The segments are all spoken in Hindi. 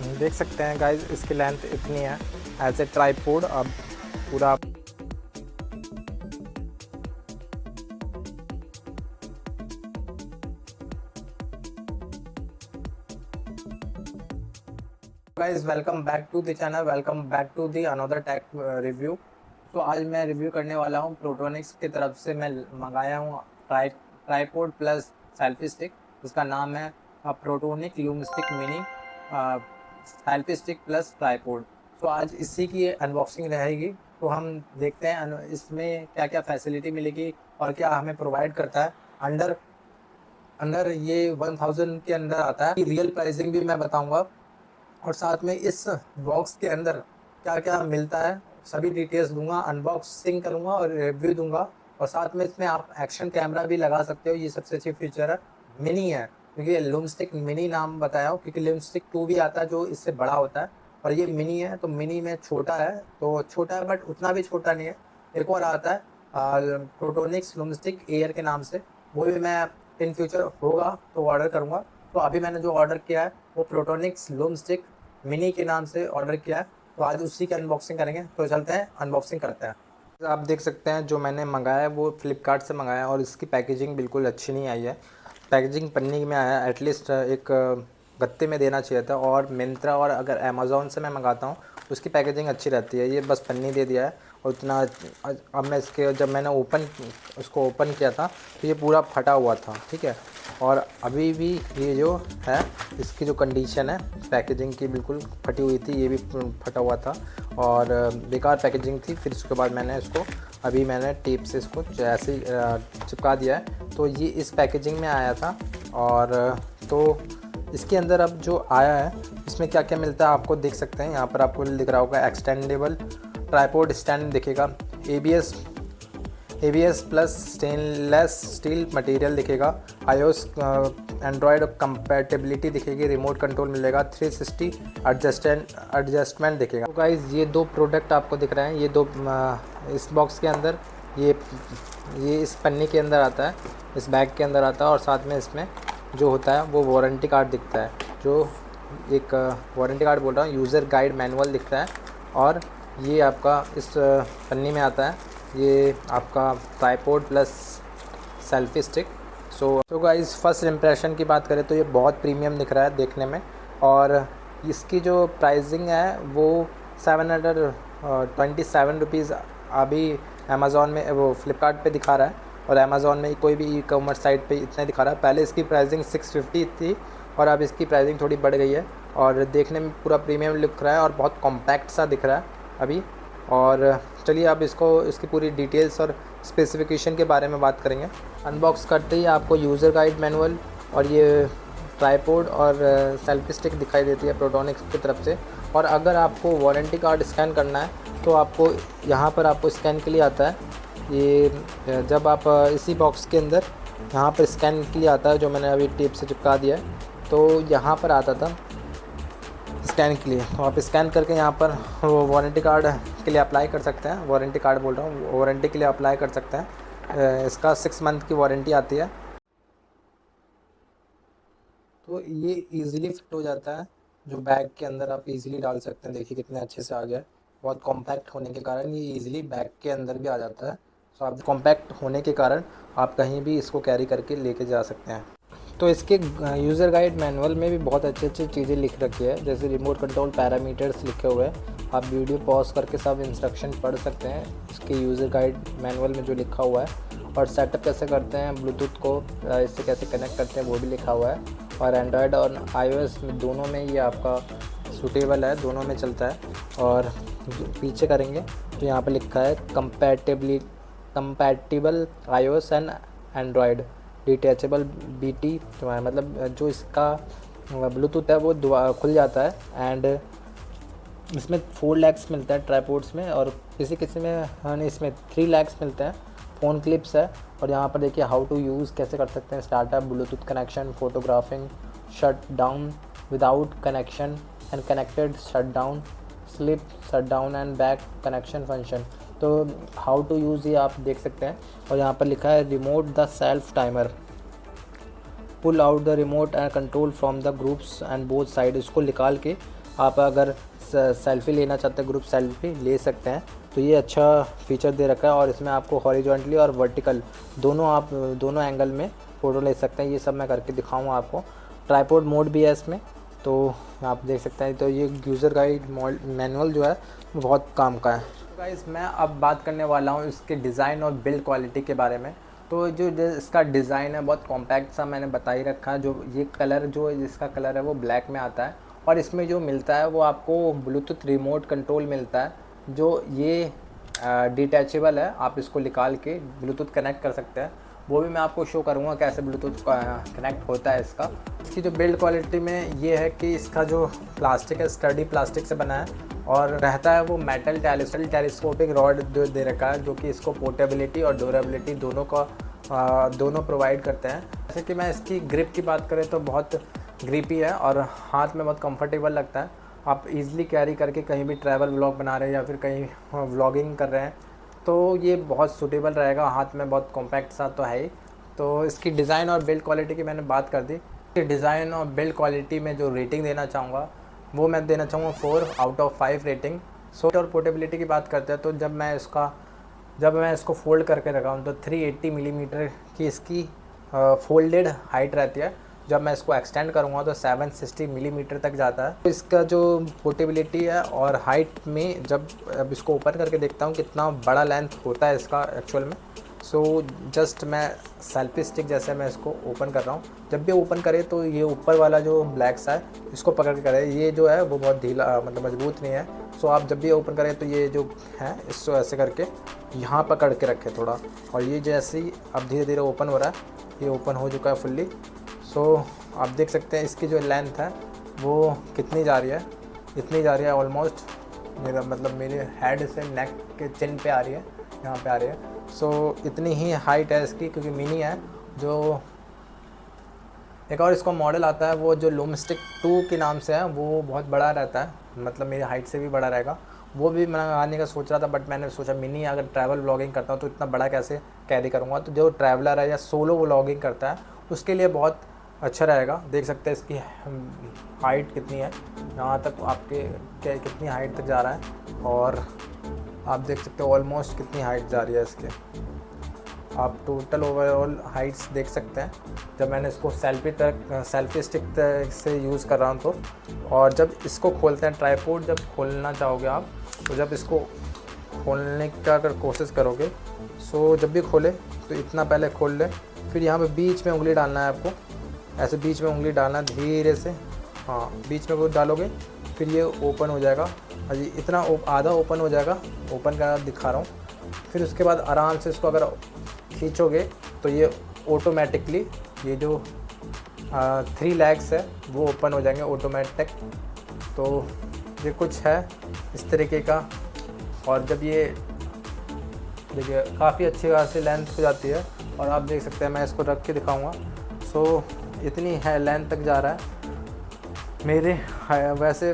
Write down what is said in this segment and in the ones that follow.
देख सकते हैं गाइस, इसकी लेंथ इतनी है एज ए ट्राइपॉड। अब पूरा guys, welcome back to the channel, welcome back to the another tech review. तो आज मैं रिव्यू करने वाला हूँ प्रोटोनिक्स की तरफ से मैं मंगाया हूँ ट्राइपॉड प्लस सेल्फी स्टिक। इसका नाम है Protonic Lumestick mini selfie stick plus tripod. तो आज इसी की अनबॉक्सिंग रहेगी। तो हम देखते हैं इसमें क्या क्या फैसिलिटी मिलेगी और क्या हमें प्रोवाइड करता है। अंडर ये 1000 के अंदर आता है। रियल प्राइसिंग भी मैं बताऊंगा और साथ में इस बॉक्स के अंदर क्या क्या मिलता है सभी डिटेल्स दूंगा, अनबॉक्सिंग करूंगा और रिव्यू दूंगा। और साथ में इसमें आप एक्शन कैमरा भी लगा सकते हो। ये सबसे अच्छी फीचर है। मिनी है क्योंकि लूमस्टिक मिनी नाम बताया हो, क्योंकि लूमस्टिक 2 भी आता है जो इससे बड़ा होता है और ये मिनी है। तो मिनी में छोटा है, तो छोटा है बट उतना भी छोटा नहीं है। एक और आता है प्रोटोनिक्स लूमस्टिक एयर के नाम से, वो भी मैं इन फ्यूचर होगा तो ऑर्डर करूँगा। तो अभी मैंने जो ऑर्डर किया है वो प्रोटोनिक्स लूमस्टिक मिनी के नाम से ऑर्डर किया है। तो आज उसी की अनबॉक्सिंग करेंगे। तो चलते हैं, अनबॉक्सिंग करते हैं। आप देख सकते हैं जो मैंने मंगाया है वो फ्लिपकार्ट से मंगाया है और इसकी पैकेजिंग बिल्कुल अच्छी नहीं आई है। पैकेजिंग पन्नी में आया है, एटलीस्ट एक गत्ते में देना चाहिए था। और मिंत्रा और अगर अमेज़ॉन से मैं मंगाता हूँ उसकी पैकेजिंग अच्छी रहती है। ये बस पन्नी दे दिया है और उतना। अब मैं जब मैंने उसको ओपन किया था तो ये पूरा फटा हुआ था, ठीक है। और अभी भी ये जो है इसकी जो कंडीशन है पैकेजिंग की बिल्कुल फटी हुई थी, ये भी फटा हुआ था और बेकार पैकेजिंग थी। फिर उसके बाद मैंने टेप से इसको ऐसे चिपका दिया है। तो ये इस पैकेजिंग में आया था। और तो इसके अंदर अब जो आया है इसमें क्या क्या मिलता है आपको देख सकते हैं। यहाँ पर आपको दिख रहा होगा एक्सटेंडेबल ट्राइपॉड स्टैंड दिखेगा, ABS plus stainless steel material दिखेगा, iOS एंड्रॉयड कंपैटिबिलिटी दिखेगी, रिमोट कंट्रोल मिलेगा, 360 एडजस्टमेंट दिखेगा। तो गाइज़ ये दो प्रोडक्ट आपको दिख रहे हैं, ये दो इस बॉक्स के अंदर, ये इस पन्नी के अंदर आता है, इस बैग के अंदर आता है। और साथ में इसमें जो होता है वो वारंटी कार्ड दिखता है, जो एक वारंटी कार्ड बोल रहा हूँ, यूज़र गाइड मैनुअल दिखता है। और ये आपका इस पन्नी में आता है, ये आपका tripod plus selfie stick. So guys, first impression की बात करें तो ये बहुत प्रीमियम दिख रहा है देखने में। और इसकी जो प्राइसिंग है वो 727 रुपीज़ अभी अमेज़ॉन में, वो फ्लिपकार्ट पे दिखा रहा है। और अमेज़ॉन में कोई भी ई कॉमर्स साइट पे इतना दिखा रहा है। पहले इसकी प्राइसिंग 650 थी और अब इसकी प्राइसिंग थोड़ी बढ़ गई है। और देखने में पूरा प्रीमियम लुक रहा है और बहुत कॉम्पैक्ट सा दिख रहा है अभी। और चलिए अब इसकी पूरी डिटेल्स और स्पेसिफिकेशन के बारे में बात करेंगे। अनबॉक्स करते ही आपको यूज़र गाइड मैनुअल और ये ट्राइपॉड और सेल्फी स्टिक दिखाई देती है प्रोटोनिक्स की तरफ से। और अगर आपको वारंटी कार्ड स्कैन करना है तो आपको यहाँ पर आपको स्कैन के लिए आता है। ये जब आप इसी बॉक्स के अंदर यहाँ पर स्कैन के लिए आता है, जो मैंने अभी टेप से चिपका दिया है, तो यहाँ पर आता था स्कैन के लिए। तो आप स्कैन करके यहाँ पर वो वारंटी कार्ड के लिए अप्लाई कर सकते हैं। वारंटी कार्ड बोल रहा हूँ, वारंटी के लिए अप्लाई कर सकते हैं। इसका 6 मंथ की वारंटी आती है। तो ये इजीली फिट हो जाता है, जो बैग के अंदर आप इजीली डाल सकते हैं। देखिए कितने अच्छे से आ गया है। बहुत कॉम्पैक्ट होने के कारण ये इजीली बैग के अंदर भी आ जाता है। तो आप कॉम्पैक्ट होने के कारण आप कहीं भी इसको कैरी करके लेके जा सकते हैं। तो इसके यूज़र गाइड मैनुअल में भी बहुत अच्छी चीज़ें लिख रखी है, जैसे रिमोट कंट्रोल पैरामीटर्स लिखे हुए हैं। आप वीडियो पॉज करके सब इंस्ट्रक्शन पढ़ सकते हैं इसके यूज़र गाइड मैनुअल में जो लिखा हुआ है। और सेटअप कैसे करते हैं, ब्लूटूथ को इससे कैसे कनेक्ट करते हैं वो भी लिखा हुआ है। और एंड्रॉयड और iOS में दोनों में ये आपका सूटेबल है, दोनों में चलता है। और पीछे करेंगे तो यहाँ पर लिखा है compatible iOS and Android, detachable BT, मतलब जो इसका ब्लूटूथ है वो खुल जाता है। एंड इसमें 4 लैक्स मिलता है ट्राइपॉड्स में, और किसी में इसमें 3 लैक्स मिलते हैं। फ़ोन क्लिप्स है। और यहाँ पर देखिए हाउ टू यूज़ कैसे कर सकते हैं, startup, Bluetooth connection, photographing, shut down without connection and connected, shut down, slip, shut down and back connection function. तो हाउ टू यूज़ ये आप देख सकते हैं। और यहाँ पर लिखा है remote the self timer, pull out the remote and control from the groups and both side. इसको निकाल के आप अगर सेल्फ़ी लेना चाहते हैं, ग्रुप सेल्फ़ी ले सकते हैं। तो ये अच्छा फीचर दे रखा है और इसमें आपको हॉरिजॉन्टली और वर्टिकल दोनों एंगल में फ़ोटो ले सकते हैं। ये सब मैं करके दिखाऊंगा आपको। ट्राइपॉड मोड भी है इसमें, तो आप देख सकते हैं। तो ये यूज़र गाइड मैनुअल जो है वो बहुत काम का है। तो गाइस मैं अब बात करने वाला हूँ इसके डिज़ाइन और बिल्ड क्वालिटी के बारे में। तो जो इसका डिज़ाइन है बहुत कॉम्पैक्ट सा मैंने बता ही रखा है। जो ये कलर जो इसका कलर है वो ब्लैक में आता है और इसमें जो मिलता है वो आपको ब्लूटूथ रिमोट कंट्रोल मिलता है। जो ये डिटैचेबल है, आप इसको निकाल के ब्लूटूथ कनेक्ट कर सकते हैं। वो भी मैं आपको शो करूँगा कैसे ब्लूटूथ कनेक्ट होता है इसका। इसकी जो बिल्ड क्वालिटी में ये है कि इसका जो प्लास्टिक है स्टडी प्लास्टिक से बना है और रहता है वो मेटल टेलीस्कोपिक रॉड जो दे रखा है, जो कि इसको पोर्टेबिलिटी और ड्यूरेबिलिटी दोनों प्रोवाइड करते हैं। जैसे कि मैं इसकी ग्रिप की बात करें तो बहुत ग्रिपी है और हाथ में बहुत कंफर्टेबल लगता है। आप इजीली कैरी करके कहीं भी ट्रैवल व्लॉग बना रहे हैं या फिर कहीं व्लॉगिंग कर रहे हैं तो ये बहुत सूटेबल रहेगा। हाथ में बहुत कॉम्पैक्ट सा तो है ही। तो इसकी डिज़ाइन और बिल्ड क्वालिटी की मैंने बात कर दी। डिज़ाइन और बिल्ड क्वालिटी में जो रेटिंग देना चाहूँगा वो मैं देना चाहूँगा 4 आउट ऑफ 5 रेटिंग। और पोर्टेबिलिटी की बात करते हैं तो जब मैं इसको फोल्ड करके रखा हूँ तो 380 मिलीमीटर की इसकी फोल्डेड हाइट रहती है। जब मैं इसको एक्सटेंड करूँगा तो 760 मिलीमीटर तक जाता है। तो इसका जो पोर्टेबिलिटी है और हाइट में जब अब इसको ओपन करके देखता हूँ कितना बड़ा लेंथ होता है इसका एक्चुअल में। सो जस्ट मैं सेल्फी स्टिक जैसे मैं इसको ओपन कर रहा हूँ। जब भी ओपन करे तो ये ऊपर वाला जो ब्लैक सा है इसको पकड़ के करे। ये जो है वो बहुत ढीला मतलब मजबूत नहीं है। सो आप जब भी ओपन करें तो ये जो है इसको ऐसे करके यहाँ पकड़ के रखें थोड़ा। और ये जैसे ही अब धीरे धीरे ओपन हो रहा है, ये ओपन हो चुका है फुल्ली। सो आप देख सकते हैं इसकी जो लेंथ है वो कितनी जा रही है, इतनी जा रही है ऑलमोस्ट मेरे हेड से नेक के चिन पे आ रही है, यहाँ पे आ रही है। सो इतनी ही हाइट है इसकी क्योंकि मिनी है। जो एक और इसका मॉडल आता है वो जो लूमस्टिक 2 के नाम से है, वो बहुत बड़ा रहता है, मतलब मेरी हाइट से भी बड़ा रहेगा। वो भी मैं आने का सोच रहा था बट मैंने सोचा मिनी अगर ट्रैवल व्लॉगिंग करता हूँ तो इतना बड़ा कैसे कैरी करूँगा। तो जो ट्रैवलर है या सोलो व्लॉगिंग करता है उसके लिए बहुत अच्छा रहेगा। देख सकते हैं इसकी हाइट कितनी है, यहाँ तक आपके कितनी हाइट तक जा रहा है। और आप देख सकते हो ऑलमोस्ट कितनी हाइट जा रही है इसके। आप टोटल ओवरऑल हाइट्स देख सकते हैं जब मैंने इसको सेल्फी स्टिक से यूज़ कर रहा हूँ तो। और जब इसको खोलते हैं ट्राइपॉड जब खोलना चाहोगे आप तो जब इसको खोलने का अगर कोशिश करोगे सो जब भी खोले तो इतना पहले खोल ले, फिर यहाँ पे बीच में उंगली डालना है आपको। ऐसे बीच में उंगली डालना धीरे से, हाँ बीच में वो डालोगे फिर ये ओपन हो जाएगा। हाँ जी इतना आधा ओपन हो जाएगा, ओपन का दिखा रहा हूँ। फिर उसके बाद आराम से इसको अगर खींचोगे तो ये ऑटोमेटिकली ये जो 3 लेग्स है वो ओपन हो जाएंगे ऑटोमेटिक। तो ये कुछ है इस तरीके का। और जब ये देखिए काफ़ी अच्छी खासी लेंथ हो जाती है और आप देख सकते हैं मैं इसको रख के दिखाऊंगा। सो इतनी है लेंथ तक जा रहा है मेरे। वैसे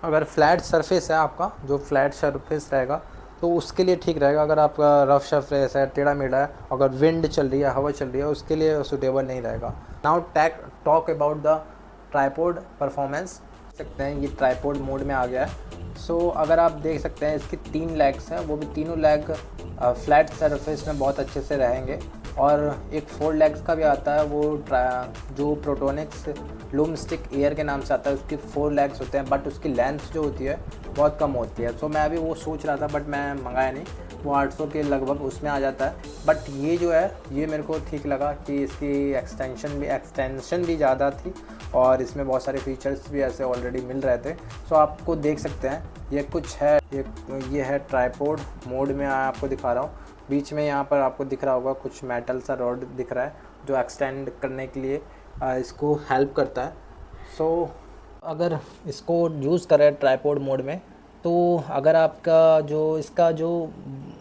अगर फ्लैट सरफेस है आपका, जो फ्लैट सरफेस रहेगा तो उसके लिए ठीक रहेगा। अगर आपका रफ सरफेस है, टेढ़ा मेढ़ा है, अगर विंड चल रही है, हवा चल रही है, उसके लिए सूटेबल नहीं रहेगा। Now talk about the tripod performance. सकते हैं ये ट्राइपॉड मोड में आ गया है। सो अगर आप देख सकते हैं इसकी 3 लेग्स हैं, वो भी तीनों लेग फ्लैट सरफेस में बहुत अच्छे से रहेंगे। और एक 4 लेग्स का भी आता है वो जो प्रोटोनिक्स लूमस्टिक एयर के नाम से आता है, उसकी 4 लेग्स होते हैं बट उसकी लेंथ जो होती है बहुत कम होती है। सो मैं अभी वो सोच रहा था बट मैं मंगाया नहीं, वो 800 के लगभग उसमें आ जाता है। बट ये जो है ये मेरे को ठीक लगा कि इसकी एक्सटेंशन भी ज़्यादा थी और इसमें बहुत सारे फीचर्स भी ऐसे ऑलरेडी मिल रहे थे। सो आपको देख सकते हैं ये कुछ है, ये है ट्राइपॉड मोड में आपको दिखा रहा हूँ। बीच में यहाँ पर आपको दिख रहा होगा कुछ मेटल सा रॉड दिख रहा है जो एक्सटेंड करने के लिए इसको हेल्प करता है। सो अगर इसको यूज़ करें ट्राइपॉड मोड में तो अगर आपका इसका जो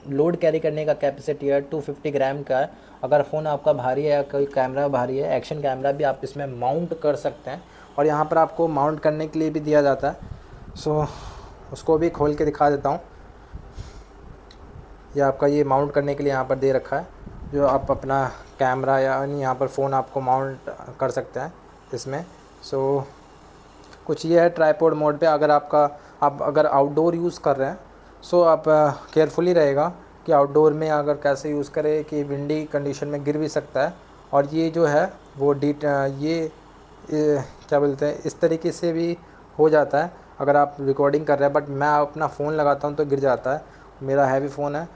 लोड कैरी करने का कैपेसिटी है 250 ग्राम का है। अगर फ़ोन आपका भारी है या कोई कैमरा भारी है, एक्शन कैमरा भी आप इसमें माउंट कर सकते हैं और यहाँ पर आपको माउंट करने के लिए भी दिया जाता है। सो उसको भी खोल के दिखा देता हूँ। ये आपका ये माउंट करने के लिए यहाँ पर दे रखा है, जो आप अपना कैमरा या यहाँ पर फ़ोन आपको माउंट कर सकते हैं इसमें। सो कुछ ये है ट्राईपोड मोड पे, अगर आप अगर आउटडोर यूज़ कर रहे हैं सो आप केयरफुली रहेगा कि आउटडोर में अगर कैसे यूज़ करें कि विंडी कंडीशन में गिर भी सकता है। और ये जो है वो क्या बोलते हैं, इस तरीके से भी हो जाता है अगर आप रिकॉर्डिंग कर रहे हैं, बट मैं अपना फ़ोन लगाता हूँ तो गिर जाता है, मेरा हैवी फ़ोन है।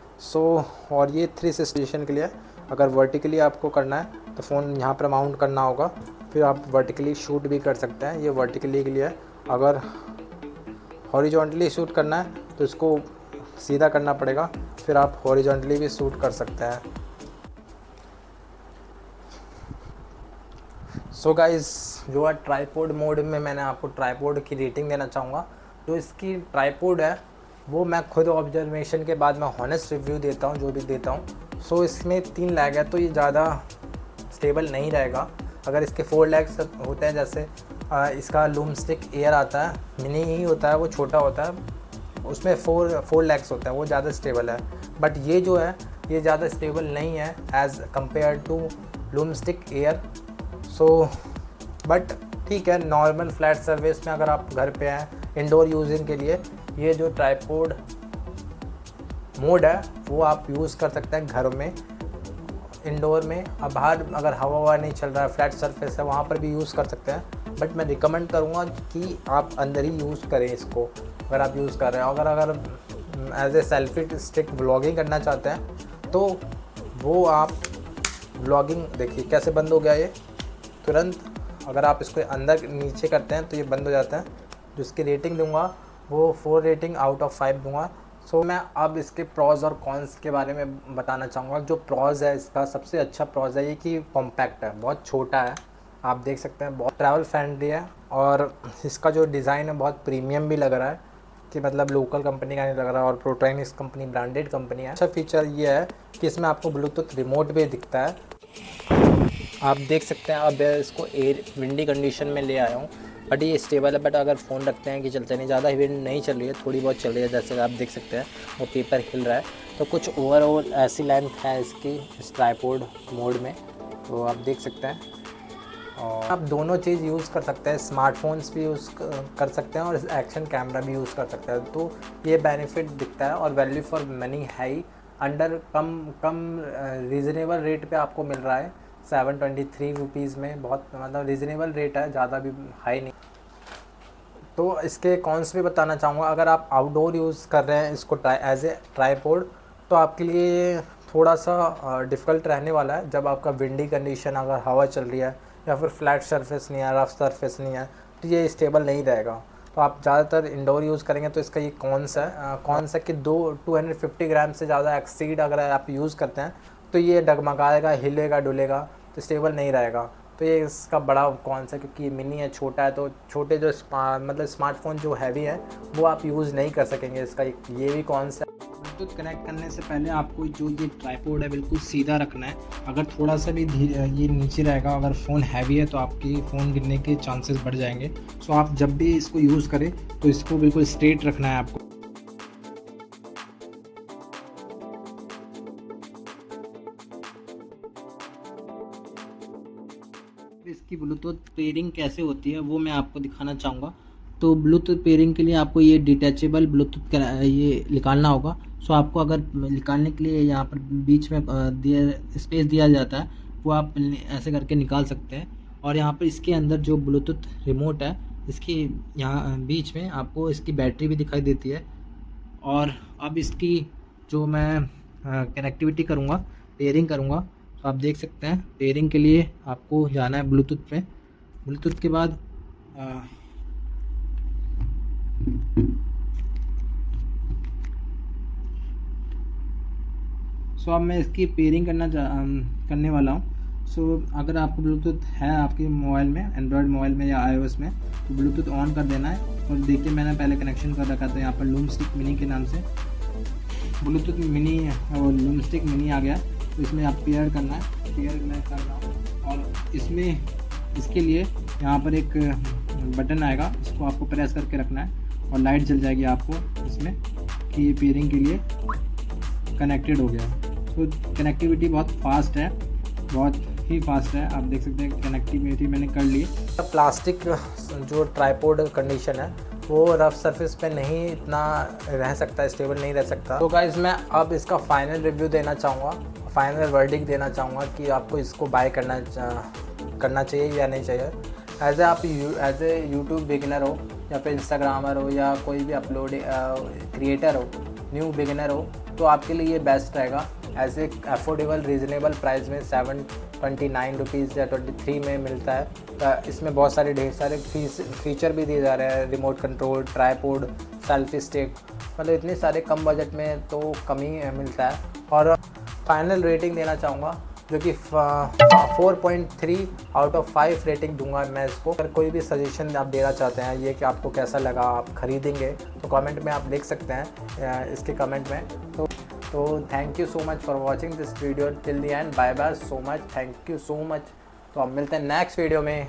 और ये 360 पोजीशन के लिए, अगर वर्टिकली आपको करना है तो फ़ोन यहाँ पर माउंट करना होगा, फिर आप वर्टिकली शूट भी कर सकते हैं। ये वर्टिकली के लिए, अगर हॉरिजॉन्टली शूट करना है तो इसको सीधा करना पड़ेगा, फिर आप हॉरिजॉन्टली भी शूट कर सकते हैं। सो गाइस, जो है ट्राईपोड मोड में मैंने आपको ट्राईपोड की रेटिंग देना चाहूँगा। जो इसकी ट्राईपोड है वो मैं खुद ऑब्जर्वेशन के बाद मैं हॉनेस्ट रिव्यू देता हूँ, जो भी देता हूँ। सो इसमें 3 लैग है तो ये ज़्यादा स्टेबल नहीं रहेगा। अगर इसके 4 लैग्स होते हैं, जैसे इसका लूम स्टिक एयर आता है, मिनी ही होता है, वो छोटा होता है, उसमें 4 लैग्स होता है, वो ज़्यादा स्टेबल है। बट ये जो है ये ज़्यादा स्टेबल नहीं है as compare to loom stick air. But ठीक है, नॉर्मल फ्लैट सर्विस में अगर आप घर पे हैं इंडोर यूजिंग के लिए, ये जो ट्राईपोड मोड है वो आप यूज़ कर सकते हैं घरों में, इंडोर में। अब बाहर अगर हवा नहीं चल रहा है, फ्लैट सरफेस है, वहाँ पर भी यूज़ कर सकते हैं। बट मैं रिकमेंड करूँगा कि आप अंदर ही यूज़ करें इसको, अगर आप यूज़ कर रहे हैं। अगर as a selfie stick vlogging करना चाहते हैं तो वो आप व्लॉगिंग, देखिए कैसे बंद हो गया ये तुरंत। अगर आप इसको अंदर नीचे करते हैं तो ये बंद हो जाता है। जो इसकी रेटिंग दूंगा वो 4 रेटिंग आउट ऑफ 5 दूंगा। मैं अब इसके प्रॉज और कॉन्स के बारे में बताना चाहूँगा। जो प्रॉज है, इसका सबसे अच्छा प्रॉज है ये कि कॉम्पैक्ट है, बहुत छोटा है, आप देख सकते हैं, बहुत ट्रैवल फ्रेंडली है। और इसका जो डिज़ाइन है बहुत प्रीमियम भी लग रहा है, कि मतलब लोकल कंपनी का नहीं लग रहा। और प्रोटोनिक्स कंपनी ब्रांडेड कंपनी है। अच्छा फीचर ये है कि इसमें आपको ब्लूटूथ रिमोट भी दिखता है, आप देख सकते हैं। अब इसको एयर विंडी कंडीशन में ले आया हूँ, बट ये स्टेबल है। बट अगर फ़ोन रखते हैं कि चलते नहीं, ज़्यादा विंड नहीं चल रही है, थोड़ी बहुत चल रही है, जैसे आप देख सकते हैं वो पेपर हिल रहा है। तो कुछ ओवरऑल ऐसी लेंथ है इसकी इस ट्राईपोड मोड में, तो आप देख सकते हैं। और आप दोनों चीज़ यूज़ कर सकते हैं, स्मार्टफोन्स भी यूज़ कर सकते हैं और एक्शन कैमरा भी यूज़ कर सकते हैं। तो ये बेनिफिट दिखता है। और वैल्यू फॉर मनी है, अंडर कम रीज़नेबल रेट पे आपको मिल रहा है 723 रुपीज़ में। बहुत मतलब रीज़नेबल रेट है, ज़्यादा भी हाई नहीं। तो इसके कॉन्स भी बताना चाहूँगा। अगर आप आउटडोर यूज़ कर रहे हैं इसको एज ए ट्राईपोड, तो आपके लिए थोड़ा सा डिफ़िकल्ट रहने वाला है। जब आपका विंडी कंडीशन, अगर हवा चल रही है या फिर फ्लैट सरफेस नहीं है, रफ सरफेस नहीं है, तो ये स्टेबल नहीं रहेगा। तो आप ज़्यादातर इंडोर यूज़ करेंगे तो इसका ये कॉन्स है कि 250 ग्राम से ज़्यादा एक्सीड अगर आप यूज़ करते हैं तो ये डगमगाएगा, हिलेगा, डुलेगा, तो स्टेबल नहीं रहेगा। तो ये इसका बड़ा कॉन्स है, क्योंकि मिनी है, छोटा है, तो छोटे जो मतलब स्मार्टफोन जो हैवी है वो आप यूज़ नहीं कर सकेंगे। इसका ये भी कॉन्स है। ब्लूटूथ कनेक्ट करने से पहले आपको जो ये ट्राईपोड है बिल्कुल सीधा रखना है। अगर थोड़ा सा भी ये नीचे रहेगा, अगर फ़ोन हैवी है, तो आपकी फ़ोन गिरने के चांसेस बढ़ जाएंगे। आप जब भी इसको यूज़ करें तो इसको बिल्कुल स्ट्रेट रखना है आपको। इसकी ब्लूटूथ पेयरिंग कैसे होती है वो मैं आपको दिखाना चाहूँगा। तो ब्लूटूथ पेयरिंग के लिए आपको ये डिटैचेबल ब्लूटूथ ये निकालना होगा। आपको अगर निकालने के लिए यहाँ पर बीच में स्पेस दिया जाता है, वो आप ऐसे करके निकाल सकते हैं। और यहाँ पर इसके अंदर जो ब्लूटूथ रिमोट है, इसकी यहाँ बीच में आपको इसकी बैटरी भी दिखाई देती है। और अब इसकी जो मैं कनेक्टिविटी करूँगा, पेयरिंग करूँगा, तो आप देख सकते हैं पेयरिंग के लिए आपको जाना है ब्लूटूथ पे। ब्लूटूथ के बाद अब मैं इसकी पेयरिंग करने वाला हूँ। अगर आपको ब्लूटूथ है आपके मोबाइल में, एंड्रॉयड मोबाइल में या iOS में, तो ब्लूटूथ ऑन कर देना है। और देखिए मैंने पहले कनेक्शन कर रखा था यहाँ पर लूम स्टिक मिनी के नाम से, ब्लूटूथ मिनी और लूम स्टिक मिनी आ गया। तो इसमें आप पेयर करना है, पेयर मैं कर रहा हूँ। और इसमें इसके लिए यहाँ पर एक बटन आएगा, इसको आपको प्रेस करके रखना है और लाइट जल जाएगी आपको इसमें कि ये पेयरिंग के लिए कनेक्टेड हो गया। तो कनेक्टिविटी बहुत फास्ट है, बहुत ही फास्ट है। आप देख सकते हैं कनेक्टिविटी मैंने कर ली। प्लास्टिक जो ट्राइपॉड कंडीशन है वो रफ सरफेस पे नहीं इतना रह सकता, स्टेबल नहीं रह सकता। तो गाइस मैं अब इसका फाइनल रिव्यू देना चाहूँगा, फाइनल वर्डिक्ट देना चाहूँगा कि आपको इसको बाय करना चाहिए या नहीं चाहिए। एज ए यूट्यूब बिगिनर हो या फिर इंस्टाग्रामर हो या कोई भी अपलोड क्रिएटर हो, न्यू बिगिनर हो, तो आपके लिए ये बेस्ट रहेगा। As a affordable reasonable price में 729 रुपीज़ या 23 में मिलता है। इसमें बहुत सारे ढेर सारे फीचर भी दिए जा रहे हैं, remote control, tripod, selfie stick, मतलब इतने सारे कम बजट में तो कम ही मिलता है। और फाइनल रेटिंग देना चाहूँगा जो कि 4.3 आउट ऑफ 5 रेटिंग दूंगा मैं इसको। अगर कोई भी सजेशन आप देना चाहते हैं ये कि आपको कैसा लगा, आप ख़रीदेंगे, तो कमेंट में आप लिख सकते हैं इसके कमेंट में। तो thank you so much for watching this video till the end. Bye bye, so much, thank you so much. तो अब मिलते हैं नेक्स्ट वीडियो में।